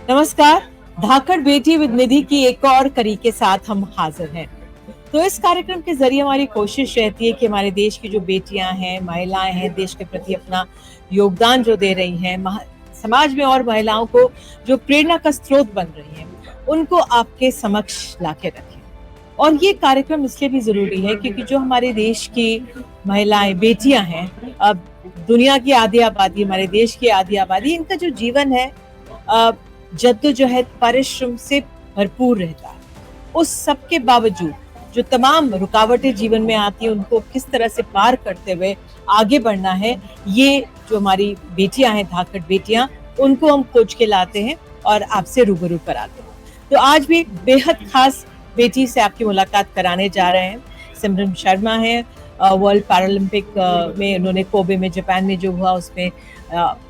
नमस्कार। धाकड़ बेटी विद निधि की एक और कड़ी के साथ हम हाजिर हैं। तो इस कार्यक्रम के जरिए हमारी कोशिश रहती है कि हमारे देश की जो बेटियां हैं, महिलाएं हैं, देश के प्रति अपना योगदान जो दे रही हैं, समाज में और महिलाओं को जो प्रेरणा का स्रोत बन रही हैं, उनको आपके समक्ष लाके रखें। और ये कार्यक्रम इसलिए भी जरूरी है क्योंकि जो हमारे देश की महिलाएं, बेटियां हैं, अब दुनिया की आधी आबादी, हमारे देश की आधी आबादी, इनका जो जीवन है जद्दोजहद, परिश्रम से भरपूर रहता है। उस सब के बावजूद जो तमाम रुकावटें जीवन में आती हैं, उनको किस तरह से पार करते हुए आगे बढ़ना है, ये जो हमारी बेटियां हैं, धाकड़ बेटियां, उनको हम खोज के लाते हैं और आपसे रूबरू कराते हैं। तो आज भी बेहद खास बेटी से आपकी मुलाकात कराने जा रहे हैं। सिमरन शर्मा है, वर्ल्ड पैरालंपिक में उन्होंने कोबे में, जापान में जो हुआ उसमें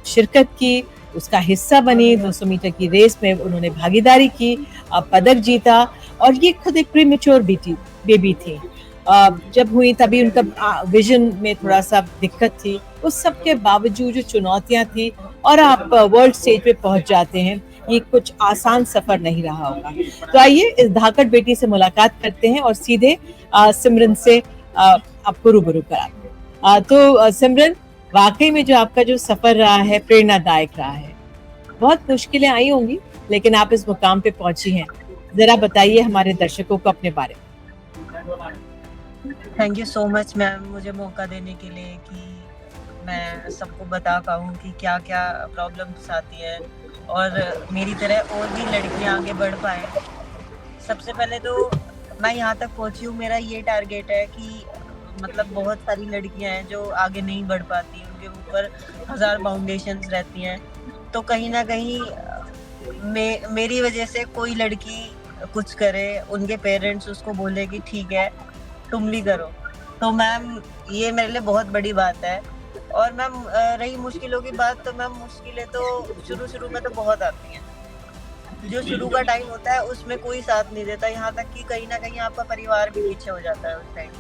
शिरकत की, उसका हिस्सा बनी। 200 मीटर की रेस में उन्होंने भागीदारी की, पदक जीता। और ये खुद एक प्रीमेच्योर बेबी थी। जब हुई तभी उनका विजन में थोड़ा सा दिक्कत थी। उस सब के बावजूद जो चुनौतियां थी और आप वर्ल्ड स्टेज पे पहुंच जाते हैं, ये कुछ आसान सफर नहीं रहा होगा। तो आइए इस धाकड़ बेटी से मुलाकात करते हैं और सीधे सिमरन से आपको रूबरू कराते हैं। तो सिमरन, वाकई में जो आपका जो सफर रहा है प्रेरणादायक रहा है। बहुत मुश्किलें आई होंगी, लेकिन आप इस मुकाम पे पहुंची हैं। जरा बताइए हमारे दर्शकों को अपने बारे में। Thank you so much ma'am, मुझे मौका देने के लिए कि मैं सबको बता पाऊँ कि क्या क्या प्रॉब्लम्स आती हैं और मेरी तरह और भी लड़कियां आगे बढ़ पाएँ। सबसे पहले तो मैं यहाँ तक पहुँची हूँ, मेरा ये टारगेट है कि मतलब बहुत सारी लड़कियां हैं जो आगे नहीं बढ़ पाती, उनके ऊपर 1000 फाउंडेशंस रहती हैं। तो कहीं ना कहीं मेरी वजह से कोई लड़की कुछ करे, उनके पेरेंट्स उसको बोले कि ठीक है तुम भी करो, तो मैम ये मेरे लिए बहुत बड़ी बात है। और मैम रही मुश्किलों की बात, तो मैम मुश्किलें तो शुरू में तो बहुत आती हैं। जो शुरू का टाइम होता है उसमें कोई साथ नहीं देता, यहाँ तक कि कहीं ना कहीं आपका परिवार भी पीछे हो जाता है उस टाइम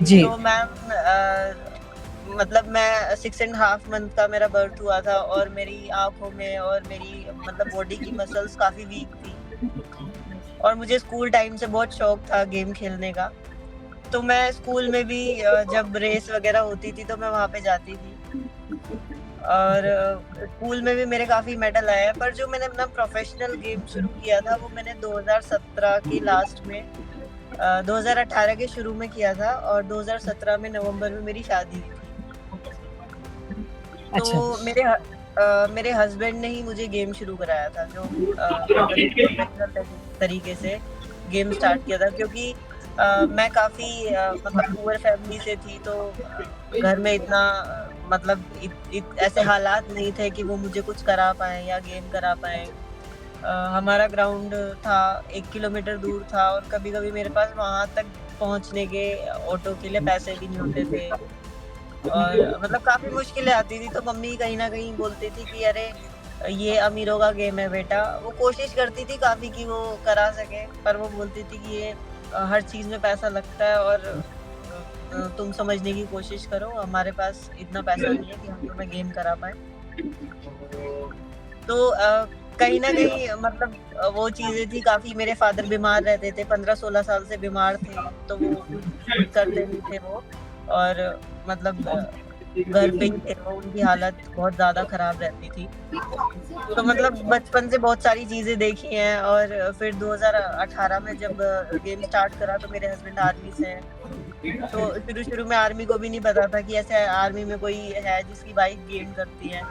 जी। तो मैम मतलब मैं 6.5 मंथ का मेरा बर्थ हुआ था और मेरी आंखों में और मेरी मतलब बॉडी की मसल्स काफी वीक थी और मुझे स्कूल टाइम से बहुत शौक था गेम खेलने का। तो मैं स्कूल में भी जब रेस वगैरह होती थी तो मैं वहाँ पे जाती थी और स्कूल में भी मेरे काफी मेडल आए हैं। पर जो मैंने अपना प्रोफेशनल गेम शुरू किया था वो मैंने 2017 की लास्ट में 2018 के शुरू में किया था और 2017 में नवंबर में मेरी शादी हुई थी। अच्छा। तो मेरे हस्बैंड ने ही मुझे गेम शुरू कराया था, जो प्रोफेशनल तरीके से गेम स्टार्ट किया था, क्योंकि मैं काफी मतलब पुअर फैमिली से थी, तो घर में इतना मतलब ऐसे हालात नहीं थे कि वो मुझे कुछ करा पाए या गेम करा पाए। हमारा ग्राउंड था 1 किलोमीटर दूर था और कभी कभी मेरे पास वहां तक पहुंचने के ऑटो के लिए पैसे भी नहीं होते थे और मतलब काफी मुश्किलें आती थी। तो मम्मी कहीं ना कहीं बोलती थी कि अरे ये अमीरों का गेम है बेटा। वो कोशिश करती थी काफी कि वो करा सके, पर वो बोलती थी कि ये हर चीज में पैसा लगता है और तुम समझने की कोशिश करो, हमारे पास इतना पैसा नहीं है कि हम तुम्हें गेम करा पाए। तो कहीं ना कहीं मतलब वो चीजें थी काफी। मेरे फादर बीमार रहते थे, 15-16 साल से बीमार थे, तो वो करते नहीं थे वो, और मतलब घर पे ही थे वो, उनकी हालत बहुत ज्यादा खराब रहती थी। तो मतलब बचपन से बहुत सारी चीजें देखी हैं और फिर 2018 में जब गेम स्टार्ट करा तो मेरे हस्बैंड आर्मी से हैं, तो शुरू में आर्मी को भी नहीं पता था कि ऐसे आर्मी में कोई है जिसकी वाइफ गेम करती है।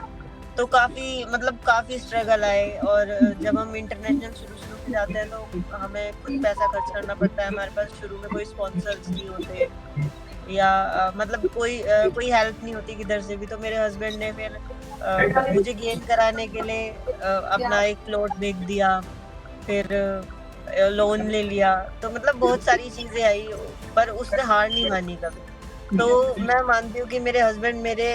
तो काफी स्ट्रगल आए और जब हम इंटरनेशनल शुरू में जाते हैं तो हमें खुद पैसा खर्च करना पड़ता है। हमारे पास शुरू में कोई स्पॉन्सर्स नहीं होते या मतलब कोई हेल्प नहीं होती किधर से भी। तो मेरे हस्बैंड ने फिर मुझे गेम कराने के लिए अपना एक प्लॉट बेच दिया, फिर लोन ले लिया। तो मतलब बहुत सारी चीजें आई, पर उसने हार नहीं मानी कभी। तो मैं मानती हूँ कि मेरे हस्बैंड मेरे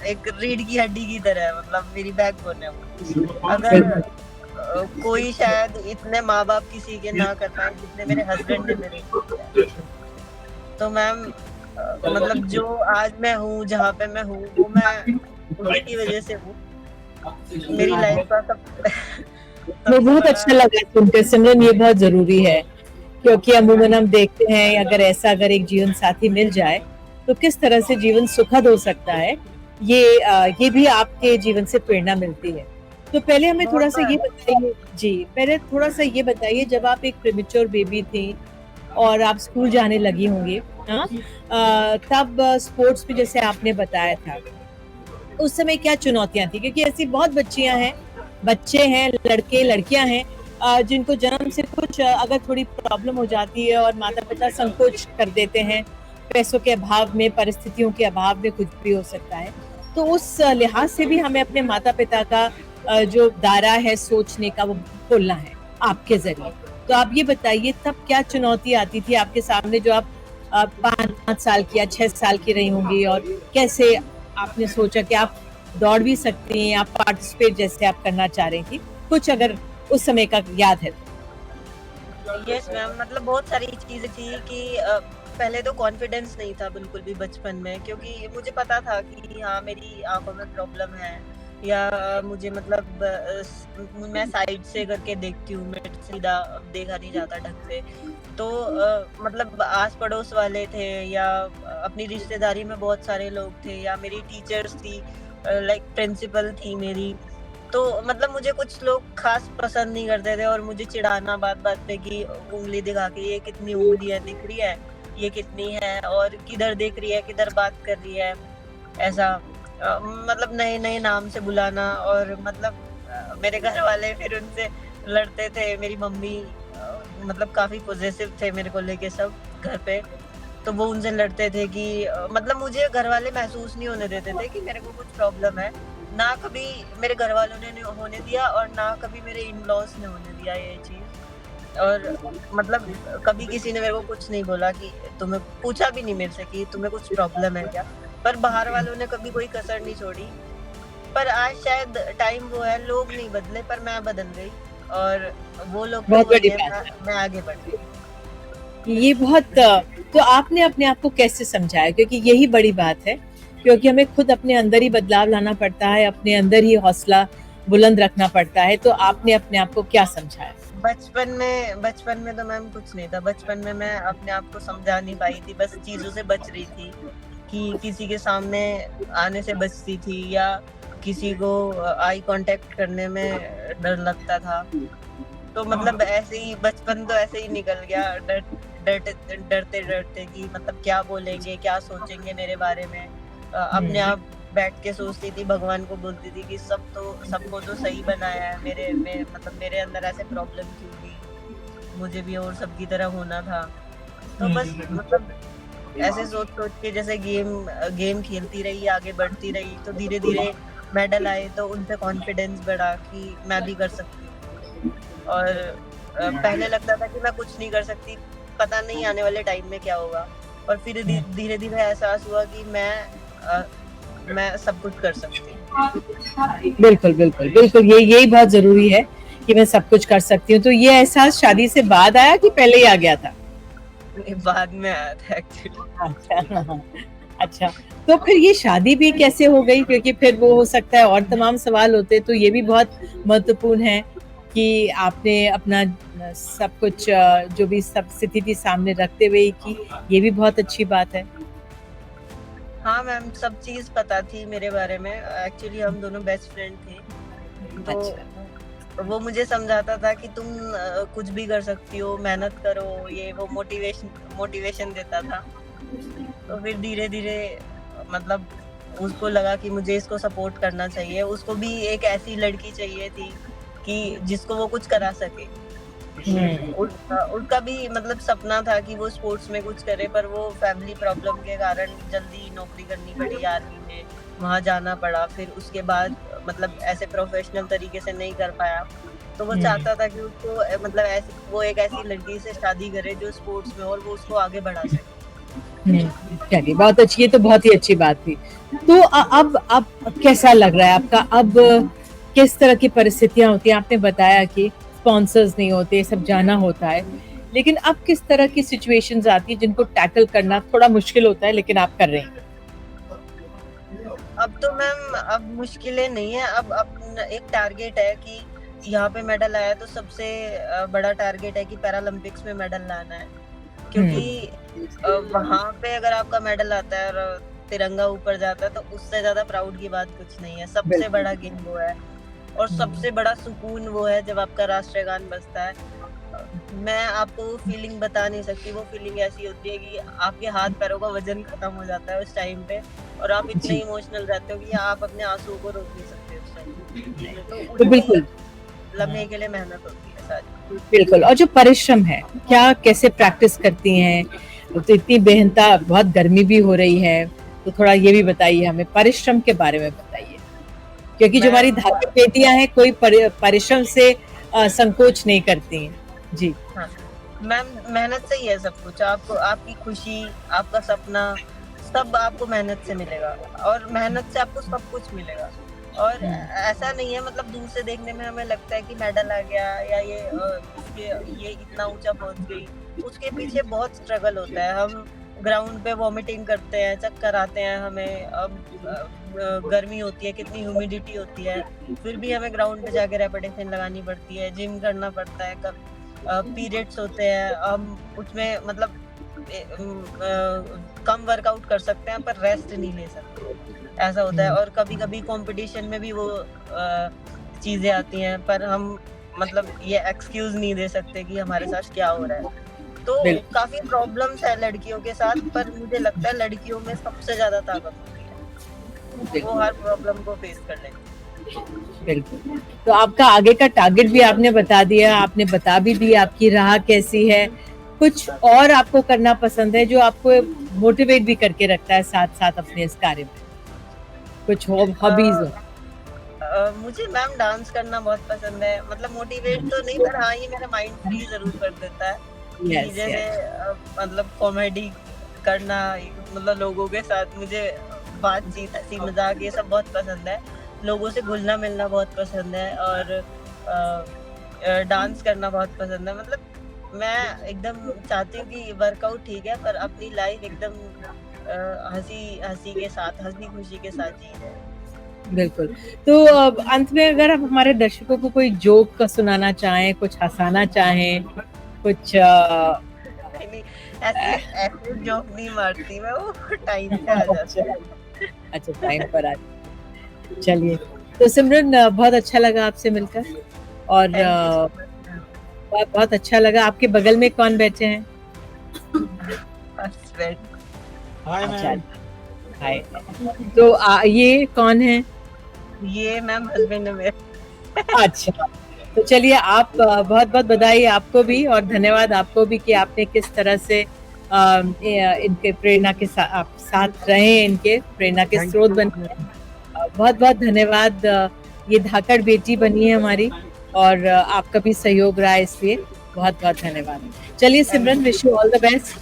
एक रीढ़ की हड्डी की तरह है, मतलब मेरी बैकबोन है वो। अगर कोई शायद इतने माँ बाप किसी के ना कर पाए जितने मेरे हस्बैंड ने मेरे किया। तो मैम मतलब जो आज मैं हूँ, जहाँ पे मैं हूँ, वो मैं उन्हीं की वजह से हूँ। मेरी लाइफ का वो सबसे बहुत बड़ा। अच्छा लगा सुनकर सिमरन, ये बहुत जरूरी है क्योंकि अमूमन हम देखते हैं अगर एक जीवन साथी मिल जाए तो किस तरह से जीवन सुखद हो सकता है। ये भी आपके जीवन से प्रेरणा मिलती है। तो पहले हमें बहुत थोड़ा सा ये बार बताइए जी, पहले थोड़ा सा ये बताइए जब आप एक प्रीमेच्योर बेबी थी और आप स्कूल जाने लगी होंगी, हाँ, तब स्पोर्ट्स में जैसे आपने बताया था, उस समय क्या चुनौतियां थी? क्योंकि ऐसी बहुत बच्चियां हैं, बच्चे हैं, लड़के लड़कियां हैं जिनको जन्म से कुछ अगर थोड़ी प्रॉब्लम हो जाती है और माता पिता संकोच कर देते हैं, पैसों के अभाव में, परिस्थितियों के अभाव में कुछ भी हो सकता है। तो उस लिहाज से भी हमें अपने माता पिता का जो दायरा है सोचने का वो खोलना है आपके जरिए। तो आप ये बताइए तब क्या चुनौती आती थी आपके सामने जो आप 5 साल की या 6 साल की रही होंगी और कैसे आपने सोचा कि आप दौड़ भी सकती हैं, आप पार्टिसिपेट जैसे आप करना चाह रही थी, कुछ अगर उस समय का याद है तो? यस मैम, मतलब बहुत सारी चीजें थी कि पहले तो कॉन्फिडेंस नहीं था बिल्कुल भी बचपन में, क्योंकि मुझे पता था कि हाँ मेरी आंखों में प्रॉब्लम है, या मुझे मतलब मैं साइड से करके देखती हूँ, मैं सीधा देखा नहीं जाता ढंग से। तो मतलब आस पड़ोस वाले थे या अपनी रिश्तेदारी में बहुत सारे लोग थे, या मेरी टीचर्स थी, लाइक प्रिंसिपल थी मेरी, तो मतलब मुझे कुछ लोग खास पसंद नहीं करते थे और मुझे चिढ़ाना बात बात पे कि उंगली दिखा के ये कितनी उंगलियां दिख रही है, ये कितनी है, और किधर देख रही है, किधर बात कर रही है, ऐसा मतलब नए नए नाम से बुलाना। और मतलब मेरे घर वाले फिर उनसे लड़ते थे, मेरी मम्मी मतलब काफी पॉजिटिव थे मेरे को लेके सब घर पे, तो वो उनसे लड़ते थे कि मतलब मुझे घर वाले महसूस नहीं होने देते थे कि मेरे को कुछ प्रॉब्लम है। ना कभी मेरे घर वालों ने होने दिया और ना कभी मेरे इन-लॉज़ ने होने दिया ये चीज़। और मतलब कभी किसी ने मेरे को कुछ नहीं बोला कि तुम्हें पूछा भी नहीं मेरे से कि तुम्हें कुछ प्रॉब्लम है क्या? पर बाहर वालों ने कभी कोई कसर नहीं छोड़ी। पर आज शायद टाइम वो है, लोग नहीं बदले पर मैं बदल गई, और वो लोग तो बहुत वही बड़ी है, बात मैं आगे बढ़ गई। ये बहुत तो आपने अपने आप को कैसे समझाया? क्योंकि यही बड़ी बात है, क्योंकि हमें खुद अपने अंदर ही बदलाव लाना पड़ता है, अपने अंदर ही हौसला बुलंद रखना पड़ता है। तो आपने अपने आप को क्या समझाया? बचपन में तो मैम कुछ नहीं था। बचपन में मैं अपने आप को समझा नहीं पाई थी, बस चीज़ों से बच रही थी कि किसी के सामने आने से बचती थी, या किसी को आई कांटेक्ट करने में डर लगता था। तो मतलब ऐसे ही बचपन तो ऐसे ही निकल गया, डरते कि मतलब क्या बोलेंगे, क्या सोचेंगे मेरे बारे में। अपने आप बैठ के सोचती थी, भगवान को बोलती थी कि सबको तो सही बनाया है, मतलब मेरे अंदर ऐसे प्रॉब्लम क्यों हुई, मुझे भी और सबकी तरह होना था। तो बस मतलब ऐसे सोच के जैसे गेम खेलती रही, आगे बढ़ती रही, तो धीरे-धीरे मेडल आए, तो उनसे कॉन्फिडेंस बढ़ा कि मैं भी कर सकती हूँ। और पहले लगता था कि मैं कुछ नहीं कर सकती, पता नहीं आने वाले टाइम में क्या होगा। और फिर धीरे-धीरे एहसास हुआ कि मैं सब कुछ कर सकती हूँ। बिल्कुल, बिल्कुल, बिल्कुल, यही बहुत ज़रूरी है कि मैं सब कुछ कर सकती हूँ। तो ये एहसास शादी से बाद आया कि पहले ही आ गया था? बाद में आया था एक्चुअली। अच्छा, अच्छा। तो फिर ये शादी भी कैसे हो गई? क्योंकि फिर वो हो सकता है और तमाम सवाल होते, तो ये भी बहुत महत्वपूर्ण है कि आपने अपना सब कुछ जो भी सब स्थिति सामने रखते हुए ही की, ये भी बहुत अच्छी बात है। हाँ मैम, सब चीज़ पता थी मेरे बारे में। एक्चुअली हम दोनों बेस्ट फ्रेंड थे। तो अच्छा। वो मुझे समझाता था कि तुम कुछ भी कर सकती हो, मेहनत करो, ये वो मोटिवेशन देता था। तो फिर धीरे-धीरे मतलब उसको लगा कि मुझे इसको सपोर्ट करना चाहिए। उसको भी एक ऐसी लड़की चाहिए थी कि जिसको वो कुछ करा सके। उसका भी मतलब सपना था कि वो स्पोर्ट्स में कुछ करे, पर वो फैमिली प्रॉब्लम के कारण जल्दी नौकरी करनी पड़ी आर्मी में, वहाँ जाना पड़ा। फिर उसके बाद मतलब ऐसे प्रोफेशनल तरीके से नहीं कर पाया। तो वो चाहता था कि उसको मतलब वो एक ऐसी लड़की से शादी करे जो स्पोर्ट्स में, और वो उसको आगे बढ़ा सके। चलिए बहुत अच्छी, ये तो बहुत ही अच्छी बात थी। तो अब कैसा लग रहा है आपका? अब किस तरह की परिस्थितियां होती हैं? आपने बताया कि स्पॉन्सर्स नहीं होते, सब जाना होता है, लेकिन अब किस तरह की सिचुएशंस आती है जिनको टैकल करना थोड़ा मुश्किल होता है, लेकिन आप कर रहे हैं? अब तो मैम अब मुश्किलें नहीं है, अब एक टारगेट है कि यहाँ पे मेडल आया तो सबसे बड़ा टारगेट है कि पैरालंपिक्स में मेडल लाना है, क्योंकि वहाँ पे अगर आपका मेडल आता है और तिरंगा ऊपर जाता है तो उससे ज्यादा प्राउड की बात कुछ नहीं है। सबसे बिल्कुल। बड़ा गेम वो है और सबसे बड़ा सुकून वो है जब आपका राष्ट्रीय गान बजता है। मैं आपको वो फीलिंग बता नहीं सकती, वो फीलिंग ऐसी होती है कि आपके हाथ पैरों का वजन खत्म हो जाता है उस टाइम पे और आप इतने जी। इमोशनल रहते हो कि आप अपने आंसुओं को रोक नहीं सकते उस टाइम। तो तो उसी बिल्कुल, लम्हे के लिए मेहनत होती है सारी। बिल्कुल। और जो परिश्रम है, क्या कैसे प्रैक्टिस करती हैं? तो इतनी बेहनता बहुत गर्मी भी हो रही है, तो थोड़ा ये भी बताइए हमें, परिश्रम के बारे में बताइए। क्योंकि जो हमारी मैम धात्री बेटियां हैं, कोई परिश्रम से संकोच नहीं करती हैं। जी। हाँ, मैम मेहनत से ही है सब कुछ। आपको आपकी खुशी, आपका सपना सब आपको मेहनत से मिलेगा और मेहनत से आपको सब कुछ मिलेगा। और ऐसा नहीं है, मतलब दूर से देखने में हमें लगता है कि मेडल आ गया या ये इतना ऊंचा पहुंच गई, उसके पीछे बहुत स्ट्रगल होता है। हम ग्राउंड पे वॉमिटिंग करते हैं, चक्कर आते हैं हमें, गर्मी होती है, कितनी ह्यूमिडिटी होती है, फिर भी हमें ग्राउंड पे जाके रेपिटेशन लगानी पड़ती है, जिम करना पड़ता है, पीरियड्स होते हैं, हम उसमें मतलब कम वर्कआउट कर सकते हैं पर रेस्ट नहीं ले सकते, ऐसा होता है। और कभी-कभी कंपटीशन में भी वो चीजें आती हैं पर हम मतलब ये एक्सक्यूज नहीं दे सकते कि हमारे साथ क्या हो रहा है। तो बिल्कुल। काफी प्रॉब्लम्स है लड़कियों के साथ, पर मुझे लगता है लड़कियों में सबसे ज्यादा ताकत होती है, वो हर प्रॉब्लम को फेस कर लेती है। बिल्कुल। तो आपका आगे का टारगेट भी आपने बता दिया, आपने बता भी दी आपकी राह कैसी है। कुछ और आपको करना पसंद है जो आपको मोटिवेट भी करके रखता है साथ-साथ अपने इस कार्य में? कुछ हॉबीज हो? मुझे मैम डांस करना बहुत पसंद है, मतलब मोटिवेट तो नहीं पर हाँ ये मेरा माइंड फ्री जरूर कर देता है कि यस, जैसे यस। मतलब कॉमेडी करना, मतलब लोगों के साथ मुझे बातचीत, हंसी मजाक ये सब बहुत पसंद है। लोगों से घुलना मिलना बहुत पसंद है और डांस करना बहुत पसंद है। मतलब मैं एकदम चाहती हूँ कि वर्कआउट ठीक है पर अपनी लाइफ एकदम हंसी हंसी के साथ, हंसी खुशी के साथ जी रहे हैं। बिल्कुल। तो अंत में अगर आप हमारे दर्शकों को कोई जोक का सुनाना चाहें, कुछ हँसाना चाहें, कुछ नहीं, नहीं, ऐसे ऐसे जोक नहीं मारती मैं, वो टाइम पे आ जाता है। अच्छा टाइम पर आ चलिए, तो सिमरन बहुत अच्छा लगा आपसे मिलकर और thank you so much ma'am. बहुत बहुत अच्छा लगा। आपके बगल में कौन बैठे हैं? हस्बैंड। हाय अच्छा, मैम। हाय। तो ये कौन है? ये मैम हस्बैंड है मेरे। अच्छा, तो चलिए आप बहुत-बहुत बधाई आपको भी और धन्यवाद आपको भी कि आपने किस तरह से इनके प्रेरणा के आप साथ रहे, इनके प्रेरणा के स्रोत बने। बहुत-बहुत धन्यवाद। ये धाकड़ बेटी बनी है हमारी और आपका भी सहयोग रहा है, इसलिए बहुत-बहुत धन्यवाद। चलिए Simran, wish you all the best,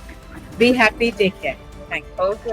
be happy, take care, thank you. Okay.